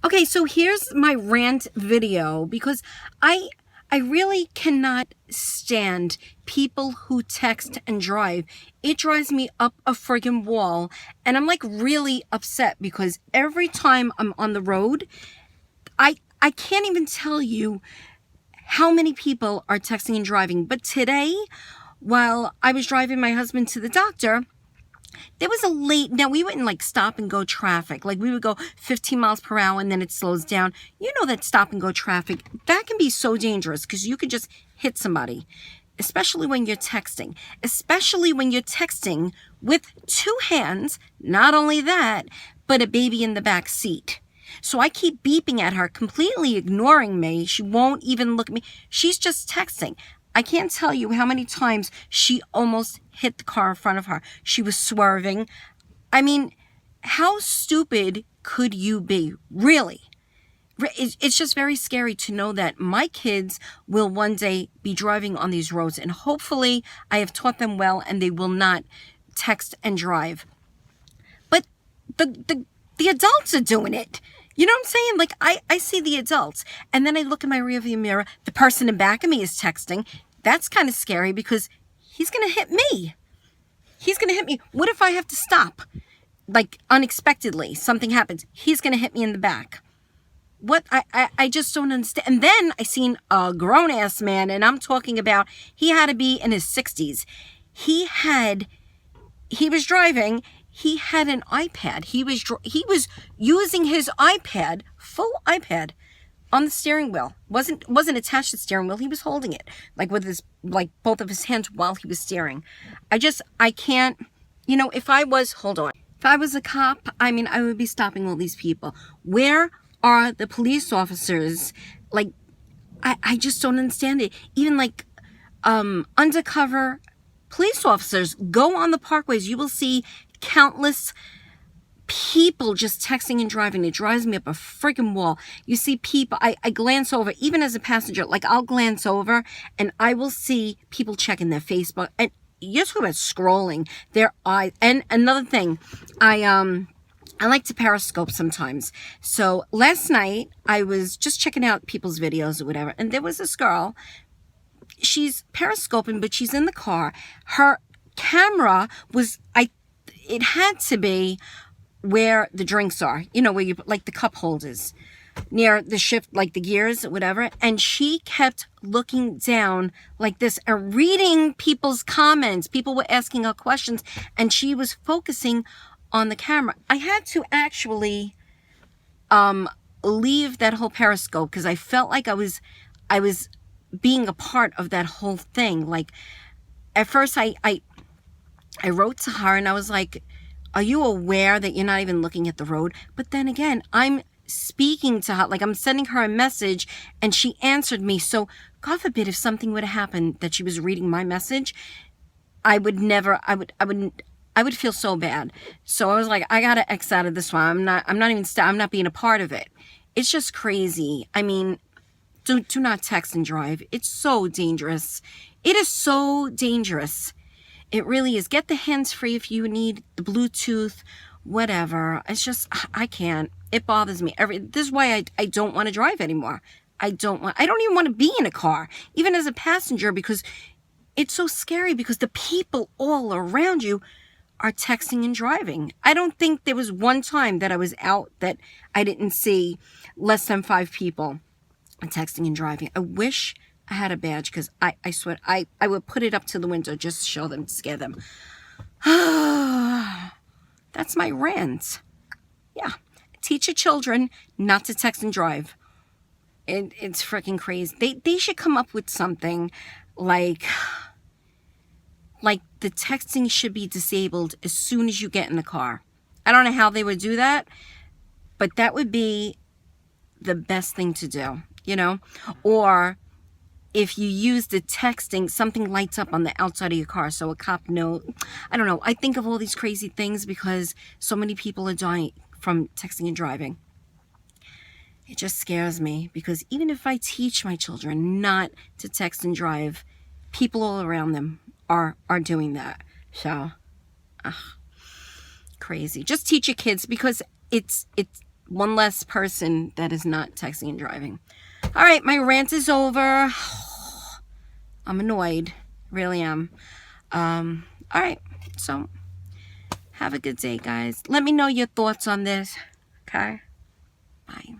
Okay, so here's my rant video because I really cannot stand people who text and drive. It drives me up a friggin' wall, and I'm like really upset because every time I'm on the road, I can't even tell you how many people are texting and driving. But today, while I was driving my husband to the doctor, there was a late, now we wouldn't like stop and go traffic. Like we would go 15 miles per hour and then it slows down. You know that stop and go traffic, that can be so dangerous because you could just hit somebody, especially when you're texting. Especially when you're texting with two hands, not only that, but a baby in the back seat. So I keep beeping at her, completely ignoring me. She won't even look at me. She's just texting. I can't tell you how many times she almost hit the car in front of her. She was swerving. I mean, how stupid could you be? Really? It's just very scary to know that my kids will one day be driving on these roads, and hopefully I have taught them well and they will not text and drive. But the adults are doing it. You know what I'm saying? Like, I see the adults, and then I look in my rearview mirror. The person in back of me is texting. That's kind of scary because he's going to hit me. He's going to hit me. What if I have to stop? Like, unexpectedly, something happens. He's going to hit me in the back. What? I just don't understand. And then I seen a grown-ass man, and I'm talking about he had to be in his 60s. He was driving. He had an iPad. He was using his iPad, full iPad, on the steering wheel. Wasn't attached to the steering wheel. He was holding it like with his, like both of his hands while he was steering. I can't, you know, if I was a cop, I mean, I would be stopping all these people. Where are the police officers? Like, I just don't understand it. Even like undercover police officers go on the parkways. You will see countless people just texting and driving. It drives me up a freaking wall. You see people, I glance over, even as a passenger, like I'll glance over and I will see people checking their Facebook, and you're talking about scrolling their eyes. And another thing, I like to Periscope sometimes. So last night I was just checking out people's videos or whatever, and there was this girl. She's Periscoping, but she's in the car. Her camera was, it had to be where the drinks are, you know, where you put like the cup holders near the shift, like the gears or whatever. And she kept looking down like this and reading people's comments. People were asking her questions and she was focusing on the camera. I had to actually leave that whole Periscope because I felt like I was being a part of that whole thing. Like at first I wrote to her and I was like, are you aware that you're not even looking at the road? But then again, I'm speaking to her, like I'm sending her a message and she answered me. So God forbid if something would have happened that she was reading my message, I would feel so bad. So I was like, I gotta X out of this one. I'm not being a part of it. It's just crazy. I mean, do not text and drive. It's so dangerous. It is so dangerous. It really is. Get the hands-free if you need the Bluetooth, whatever. It's just, I can't. It bothers me. This is why I don't want to drive anymore. I don't even want to be in a car, even as a passenger, because it's so scary because the people all around you are texting and driving. I don't think there was one time that I was out that I didn't see less than 5 people texting and driving. I wish I had a badge because I swear I would put it up to the window just to show them, to scare them. That's my rant. Yeah. Teach your children not to text and drive. It's freaking crazy. They should come up with something like the texting should be disabled as soon as you get in the car. I don't know how they would do that, but that would be the best thing to do, you know? Or if you use the texting, something lights up on the outside of your car so a cop knows. I don't know. I think of all these crazy things because so many people are dying from texting and driving. It just scares me because even if I teach my children not to text and drive, people all around them are doing that. So, crazy. Just teach your kids because it's one less person that is not texting and driving. All right, my rant is over. I'm annoyed. Really am. All right, so have a good day, guys. Let me know your thoughts on this. Okay? Bye.